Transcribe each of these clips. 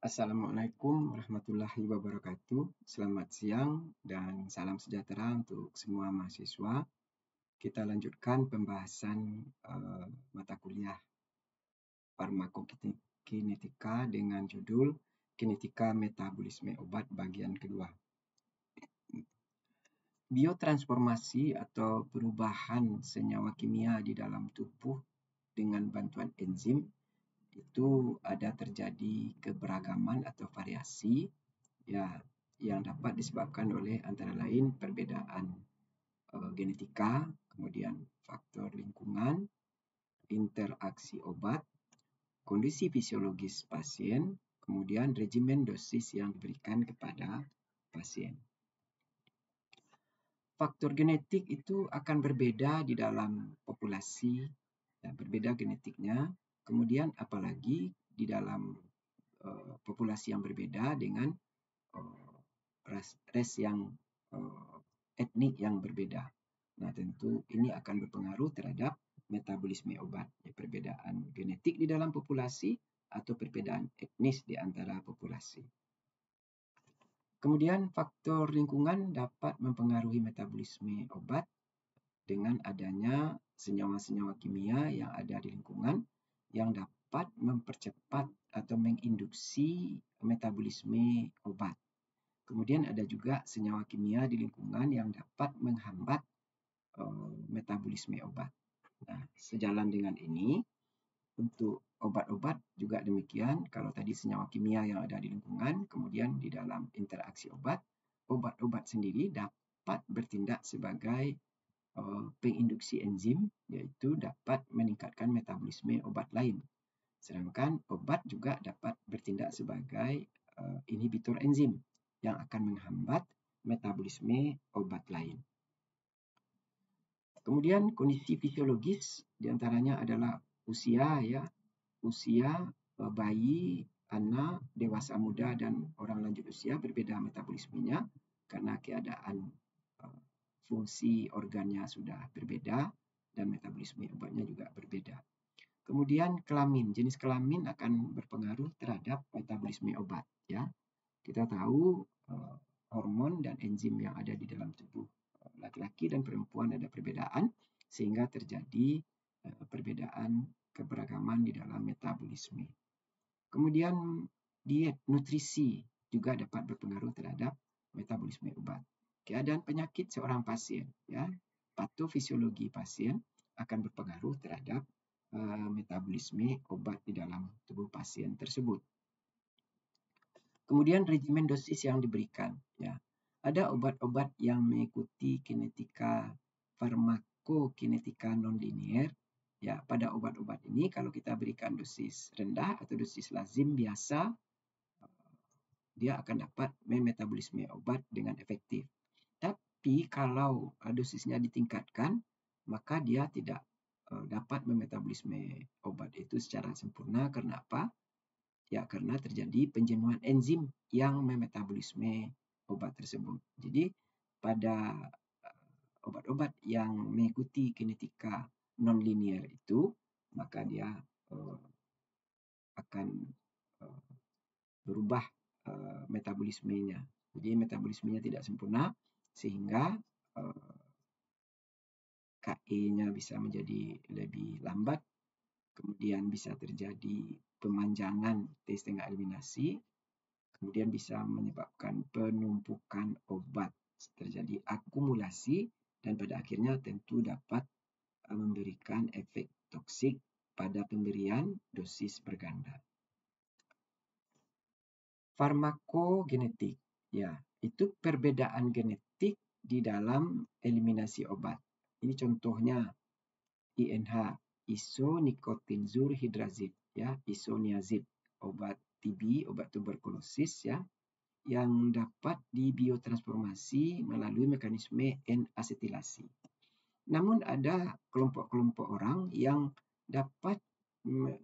Assalamualaikum warahmatullahi wabarakatuh. Selamat siang dan salam sejahtera untuk semua mahasiswa. Kita lanjutkan pembahasan mata kuliah farmakokinetika dengan judul Kinetika Metabolisme Obat bagian kedua. Biotransformasi atau perubahan senyawa kimia di dalam tubuh dengan bantuan enzim itu ada terjadi keberagaman atau variasi ya yang dapat disebabkan oleh antara lain perbedaan genetika, kemudian faktor lingkungan, interaksi obat, kondisi fisiologis pasien, kemudian regimen dosis yang diberikan kepada pasien. Faktor genetik itu akan berbeda di dalam populasi, berbeda genetiknya, kemudian apalagi di dalam populasi yang berbeda dengan ras yang etnik yang berbeda. Nah, tentu ini akan berpengaruh terhadap metabolisme obat. Perbedaan genetik di dalam populasi atau perbedaan etnis di antara populasi. Kemudian faktor lingkungan dapat mempengaruhi metabolisme obat dengan adanya senyawa-senyawa kimia yang ada di lingkungan yang dapat mempercepat atau menginduksi metabolisme obat. Kemudian ada juga senyawa kimia di lingkungan yang dapat menghambat metabolisme obat. Nah, sejalan dengan ini, untuk obat-obat juga demikian. Kalau tadi senyawa kimia yang ada di lingkungan, kemudian di dalam interaksi obat, obat-obat sendiri dapat bertindak sebagai penginduksi enzim, yaitu dapat meningkatkan metabolisme obat lain. Sedangkan obat juga dapat bertindak sebagai inhibitor enzim yang akan menghambat metabolisme obat lain. Kemudian kondisi fisiologis diantaranya adalah usia, bayi, anak, dewasa muda dan orang lanjut usia berbeda metabolismenya karena keadaan fungsi organnya sudah berbeda dan metabolisme obatnya juga berbeda. Kemudian kelamin, jenis kelamin akan berpengaruh terhadap metabolisme obat. Ya, kita tahu hormon dan enzim yang ada di dalam tubuh laki-laki dan perempuan ada perbedaan sehingga terjadi perbedaan keberagaman di dalam metabolisme. Kemudian diet, nutrisi juga dapat berpengaruh terhadap metabolisme obat. Keadaan penyakit seorang pasien, ya, patofisiologi pasien akan berpengaruh terhadap metabolisme obat di dalam tubuh pasien tersebut. Kemudian regimen dosis yang diberikan, ya. Ada obat-obat yang mengikuti kinetika farmakokinetika non-linier. Ya, pada obat-obat ini kalau kita berikan dosis rendah atau dosis lazim biasa, dia akan dapat memetabolisme obat dengan efektif. Tapi kalau dosisnya ditingkatkan, maka dia tidak dapat memetabolisme obat itu secara sempurna. Karena apa? Ya, karena terjadi penjenuhan enzim yang memetabolisme obat tersebut. Jadi pada obat-obat yang mengikuti kinetika non-linear itu, maka dia akan berubah metabolismenya. Jadi metabolismenya tidak sempurna sehingga KE-nya bisa menjadi lebih lambat, kemudian bisa terjadi pemanjangan T-setengah eliminasi, kemudian bisa menyebabkan penumpukan obat, terjadi akumulasi, dan pada akhirnya tentu dapat memberikan efek toksik pada pemberian dosis berganda. Farmakogenetik, ya, itu perbedaan genetik di dalam eliminasi obat. Ini contohnya INH, isonikotinur hidrazid, ya, isoniazid, obat TB, obat tuberkulosis, ya, yang dapat dibiotransformasi melalui mekanisme N-asetilasi. Namun ada kelompok-kelompok orang yang dapat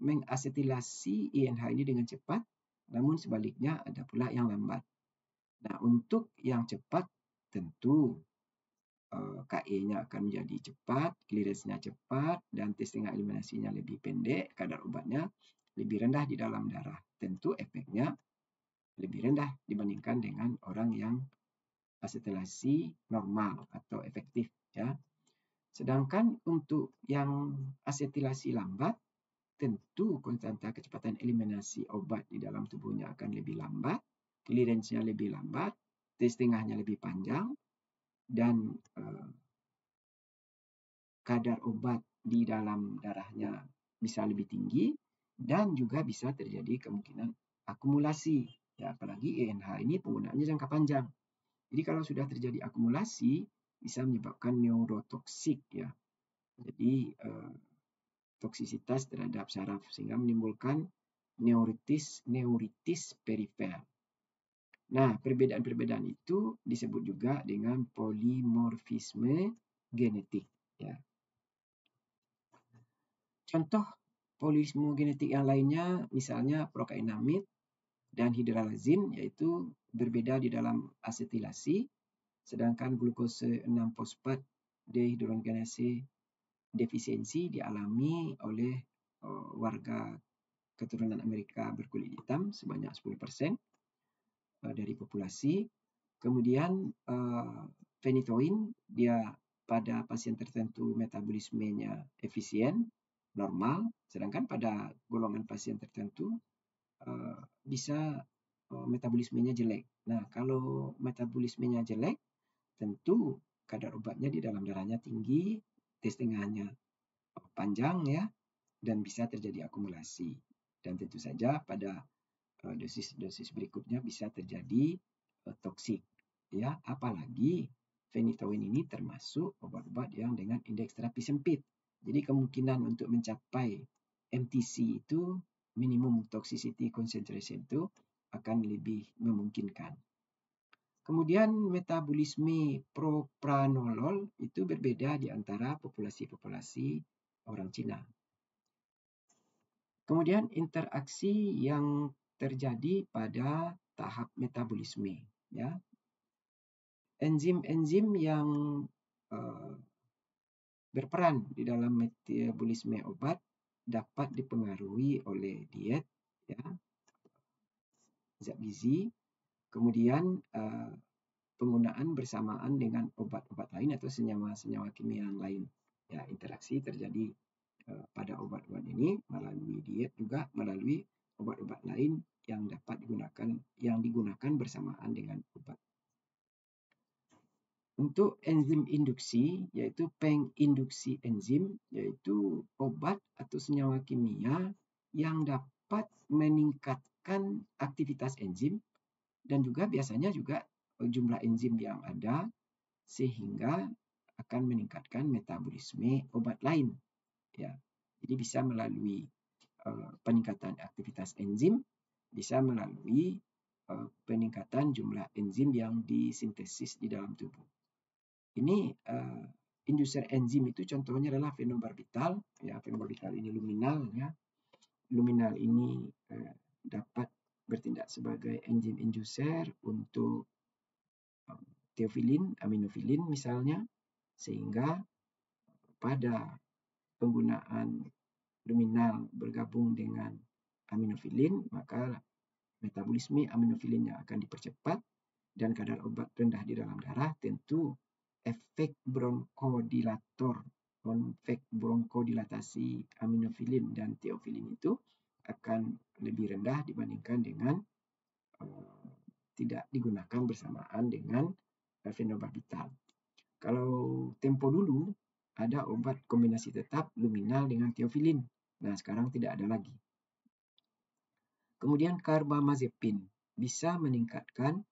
mengasetilasi INH ini dengan cepat, namun sebaliknya ada pula yang lambat. Nah, untuk yang cepat tentu KE-nya akan menjadi cepat, clearance-nya cepat, dan T-setengah eliminasinya lebih pendek, kadar obatnya lebih rendah di dalam darah. Tentu efeknya lebih rendah dibandingkan dengan orang yang asetilasi normal atau efektif, ya. Sedangkan untuk yang asetilasi lambat, tentu konstanta kecepatan eliminasi obat di dalam tubuhnya akan lebih lambat, clearance-nya lebih lambat, T-setengahnya lebih panjang, dan kadar obat di dalam darahnya bisa lebih tinggi, dan juga bisa terjadi kemungkinan akumulasi. Ya, apalagi ENH ini penggunaannya jangka panjang. Jadi kalau sudah terjadi akumulasi, bisa menyebabkan neurotoksik, ya. Jadi toksisitas terhadap saraf sehingga menimbulkan neuritis perifer. Nah, perbedaan-perbedaan itu disebut juga dengan polimorfisme genetik, ya. Contoh polimorfisme genetik yang lainnya misalnya prokainamid dan hidralazin, yaitu berbeda di dalam asetilasi, sedangkan glukose 6-fosfat dehidrogenase defisiensi dialami oleh warga keturunan Amerika berkulit hitam sebanyak 10% dari populasi. Kemudian phenytoin, dia pada pasien tertentu metabolismenya efisien, normal, sedangkan pada golongan pasien tertentu bisa metabolismenya jelek. Nah, kalau metabolismenya jelek, tentu kadar obatnya di dalam darahnya tinggi, T-setengahnya panjang, ya, dan bisa terjadi akumulasi. Dan tentu saja pada dosis-dosis berikutnya bisa terjadi toksik, ya. Apalagi phenytoin ini termasuk obat-obat yang dengan indeks terapi sempit. Jadi kemungkinan untuk mencapai MTC itu, minimum toxicity concentration, itu akan lebih memungkinkan. Kemudian metabolisme propranolol itu berbeda di antara populasi-populasi orang Cina. Kemudian interaksi yang terjadi pada tahap metabolisme, ya. Enzim-enzim yang berperan di dalam metabolisme obat dapat dipengaruhi oleh diet, ya, zat gizi, kemudian penggunaan bersamaan dengan obat-obat lain atau senyawa-senyawa kimia yang lain. Ya, interaksi terjadi pada obat-obat ini melalui diet, juga melalui obat-obat lain yang dapat digunakan bersamaan dengan obat. Untuk enzim induksi, yaitu penginduksi enzim, yaitu obat atau senyawa kimia yang dapat meningkatkan aktivitas enzim dan juga biasanya juga jumlah enzim yang ada, sehingga akan meningkatkan metabolisme obat lain, ya. Jadi bisa melalui peningkatan aktivitas enzim, bisa melalui peningkatan jumlah enzim yang disintesis di dalam tubuh. Ini inducer enzim itu contohnya adalah fenobarbital, ya. Fenobarbital ini luminal, ya. Luminal ini dapat bertindak sebagai enzim inducer untuk teofilin, aminofilin misalnya, sehingga pada penggunaan luminal bergabung dengan aminofilin, maka metabolisme aminofilinnya akan dipercepat dan kadar obat rendah di dalam darah. Tentu efek bronkodilatasi aminofilin dan teofilin itu akan lebih rendah dibandingkan dengan tidak digunakan bersamaan dengan fenobarbital. Kalau tempo dulu ada obat kombinasi tetap luminal dengan teofilin. Nah, sekarang tidak ada lagi. Kemudian karbamazepin bisa meningkatkan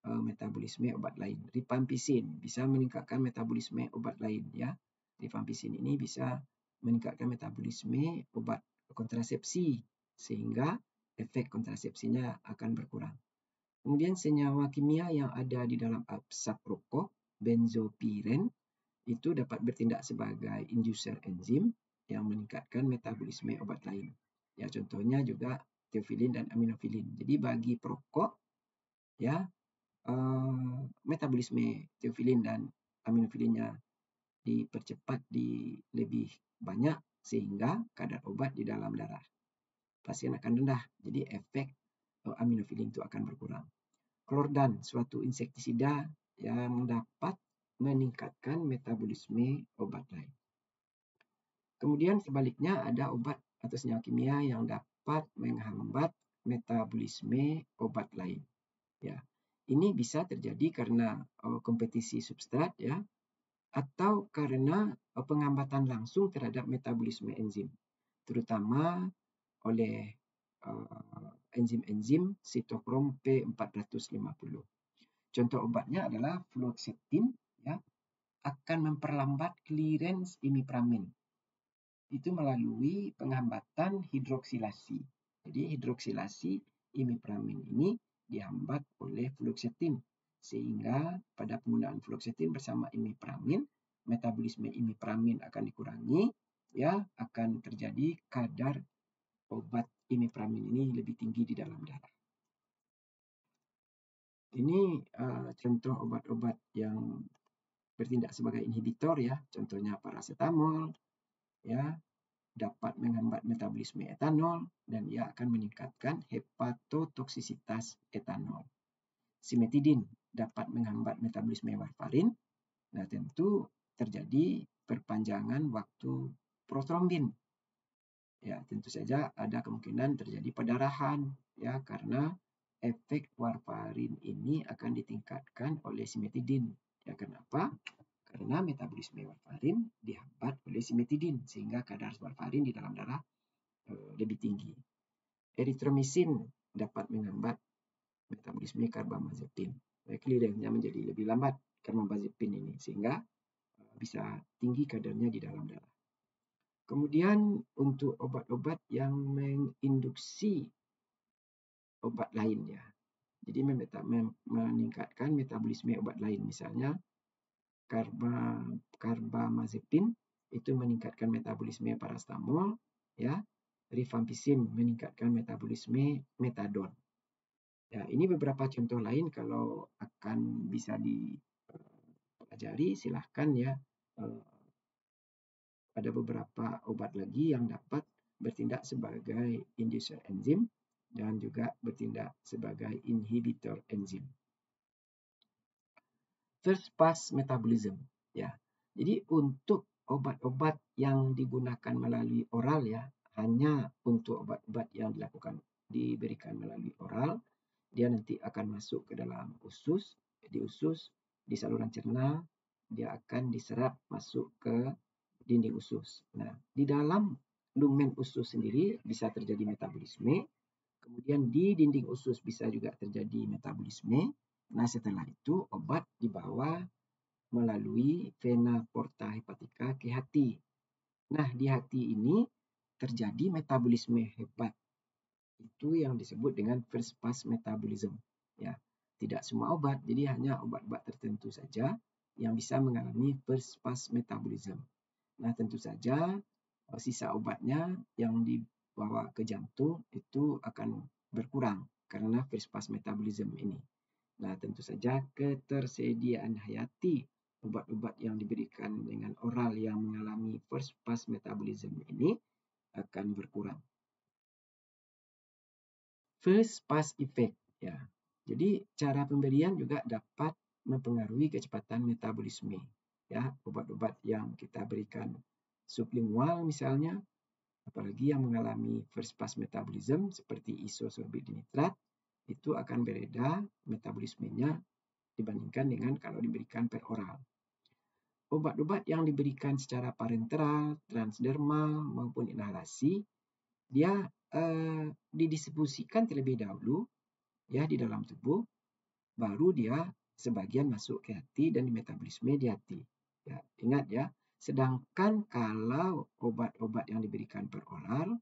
metabolisme obat lain. Rifampicin bisa meningkatkan metabolisme obat lain, ya. Rifampicin ini bisa meningkatkan metabolisme obat kontrasepsi sehingga efek kontrasepsinya akan berkurang. Kemudian senyawa kimia yang ada di dalam asap rokok, benzopiren, itu dapat bertindak sebagai inducer enzim yang meningkatkan metabolisme obat lain. Ya, contohnya juga teofilin dan aminofilin. Jadi bagi perokok, ya, metabolisme teofilin dan aminofilinnya dipercepat di lebih banyak sehingga kadar obat di dalam darah pasien akan rendah. Jadi efek aminofilin itu akan berkurang. Klordan, suatu insektisida yang dapat meningkatkan metabolisme obat lain. Kemudian sebaliknya ada obat atau senyawa kimia yang dapat menghambat metabolisme obat lain. Ya, ini bisa terjadi karena kompetisi substrat, ya, atau karena penghambatan langsung terhadap metabolisme enzim, terutama oleh enzim-enzim sitokrom P450. Contoh obatnya adalah fluoxetine, ya, akan memperlambat clearance imipramin. Itu melalui penghambatan hidroksilasi. Jadi hidroksilasi imipramin ini dihambat oleh fluoxetine, sehingga pada penggunaan fluoxetine bersama imipramin, metabolisme imipramin akan dikurangi, ya, akan terjadi kadar obat imipramin ini lebih tinggi di dalam darah. Ini contoh obat-obat yang bertindak sebagai inhibitor, ya, contohnya paracetamol, ya, dapat menghambat metabolisme etanol dan ia akan meningkatkan hepatotoksisitas etanol. Simetidin dapat menghambat metabolisme warfarin. Nah, tentu terjadi perpanjangan waktu protrombin. Ya, tentu saja ada kemungkinan terjadi perdarahan, ya, karena efek warfarin ini akan ditingkatkan oleh simetidin. Ya, kenapa? Karena metabolisme warfarin dihambat oleh simetidin, sehingga kadar warfarin di dalam darah lebih tinggi. Eritromisin dapat menghambat metabolisme karbamazepin. Clearance-nya menjadi lebih lambat karbamazepin ini, sehingga bisa tinggi kadarnya di dalam darah. Kemudian untuk obat-obat yang menginduksi obat lainnya, jadi meningkatkan metabolisme obat lain, misalnya karbamazepin itu meningkatkan metabolisme paracetamol, ya. Rifampicin meningkatkan metabolisme metadon. Ya, ini beberapa contoh lain, kalau akan bisa dipelajari silahkan, ya. Ada beberapa obat lagi yang dapat bertindak sebagai inducer enzim dan juga bertindak sebagai inhibitor enzim. First pass metabolism, ya. Jadi untuk obat-obat yang digunakan melalui oral, ya, hanya untuk obat-obat yang diberikan melalui oral, dia nanti akan masuk ke dalam usus, di saluran cerna, dia akan diserap masuk ke dinding usus. Nah, di dalam lumen usus sendiri bisa terjadi metabolisme, kemudian di dinding usus bisa juga terjadi metabolisme. Nah, setelah itu obat dibawa melalui vena porta hepatica ke hati. Nah, di hati ini terjadi metabolisme hepat. Itu yang disebut dengan first pass metabolism. Ya, tidak semua obat, jadi hanya obat-obat tertentu saja yang bisa mengalami first pass metabolism. Nah, tentu saja sisa obatnya yang dibawa ke jantung itu akan berkurang karena first pass metabolism ini. Nah, tentu saja ketersediaan hayati obat-obat yang diberikan dengan oral yang mengalami first pass metabolism ini akan berkurang. First pass effect, ya. Jadi cara pemberian juga dapat mempengaruhi kecepatan metabolisme. Ya, obat-obat yang kita berikan sublingual misalnya, apalagi yang mengalami first pass metabolism seperti isosorbit dinitrat, itu akan berbeda metabolismenya dibandingkan dengan kalau diberikan per oral. Obat-obat yang diberikan secara parenteral, transdermal maupun inhalasi, dia didistribusikan terlebih dahulu, ya, di dalam tubuh, baru dia sebagian masuk ke hati dan metabolisme di hati. Ya, ingat, ya. Sedangkan kalau obat-obat yang diberikan per oral,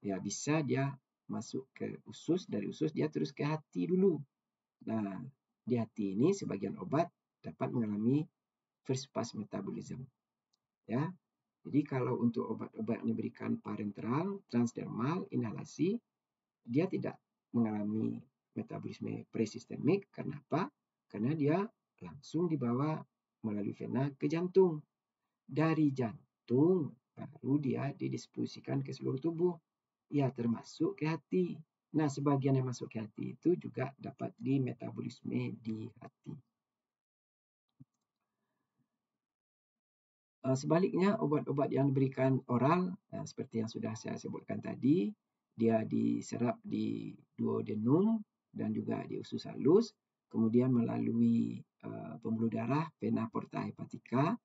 ya bisa dia masuk ke usus, dari usus dia terus ke hati dulu. Nah, di hati ini sebagian obat dapat mengalami first pass metabolism. Ya. Jadi kalau untuk obat-obat yang diberikan parenteral, transdermal, inhalasi, dia tidak mengalami metabolisme presistemik. Kenapa? Karena dia langsung dibawa melalui vena ke jantung. Dari jantung baru dia didistribusikan ke seluruh tubuh. Ya, termasuk ke hati. Nah, sebagian yang masuk ke hati itu juga dapat dimetabolisme di hati. Sebaliknya, obat-obat yang diberikan oral, seperti yang sudah saya sebutkan tadi, dia diserap di duodenum dan juga di usus halus, kemudian melalui pembuluh darah vena porta hepatica,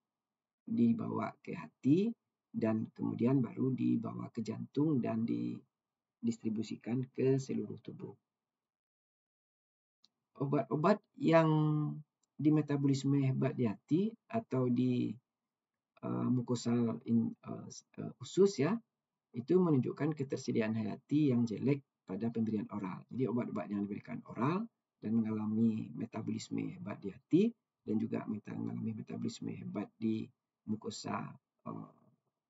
dibawa ke hati, dan kemudian baru dibawa ke jantung dan didistribusikan ke seluruh tubuh. Obat-obat yang dimetabolisme hebat di hati atau di mukosal usus ya, itu menunjukkan ketersediaan hayati yang jelek pada pemberian oral. Jadi obat-obat yang diberikan oral dan mengalami metabolisme hebat di hati dan juga mengalami metabolisme hebat di mukosa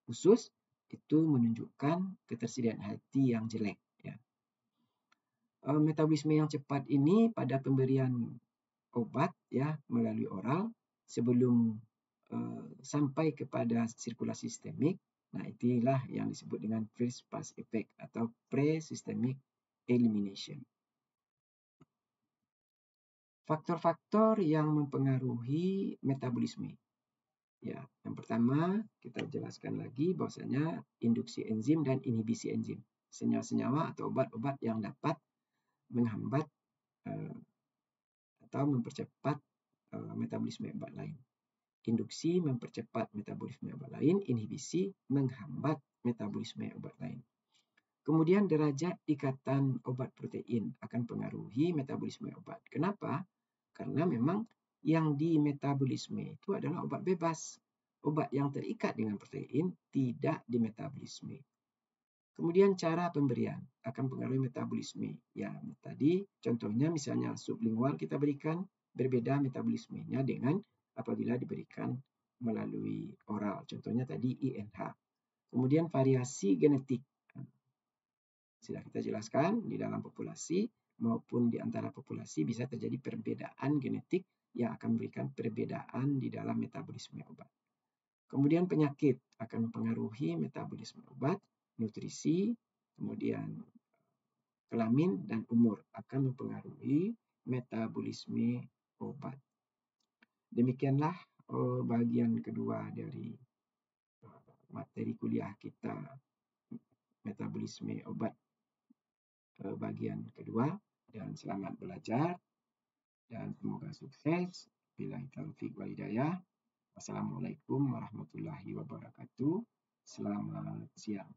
usus itu menunjukkan ketersediaan hayati yang jelek. Ya. Metabolisme yang cepat ini pada pemberian obat ya melalui oral sebelum sampai kepada sirkulasi sistemik. Nah, inilah yang disebut dengan first pass effect atau pre-systemic elimination. Faktor-faktor yang mempengaruhi metabolisme. Ya, yang pertama kita jelaskan lagi bahwasanya induksi enzim dan inhibisi enzim. Senyawa-senyawa atau obat-obat yang dapat menghambat atau mempercepat metabolisme obat lain. Induksi mempercepat metabolisme obat lain, inhibisi menghambat metabolisme obat lain. Kemudian derajat ikatan obat protein akan pengaruhi metabolisme obat. Kenapa? Karena memang yang dimetabolisme itu adalah obat bebas. Obat yang terikat dengan protein tidak dimetabolisme. Kemudian cara pemberian akan pengaruhi metabolisme. Ya, tadi contohnya misalnya sublingual kita berikan berbeda metabolismenya dengan apabila diberikan melalui oral. Contohnya tadi INH. Kemudian variasi genetik. Sudah kita jelaskan di dalam populasi maupun di antara populasi bisa terjadi perbedaan genetik yang akan memberikan perbedaan di dalam metabolisme obat. Kemudian penyakit akan mempengaruhi metabolisme obat, nutrisi, kemudian kelamin dan umur akan mempengaruhi metabolisme obat. Demikianlah bagian kedua dari materi kuliah kita metabolisme obat bagian kedua, dan selamat belajar dan semoga sukses. Billahi taufiq wal hidayah. Wassalamualaikum warahmatullahi wabarakatuh. Selamat siang.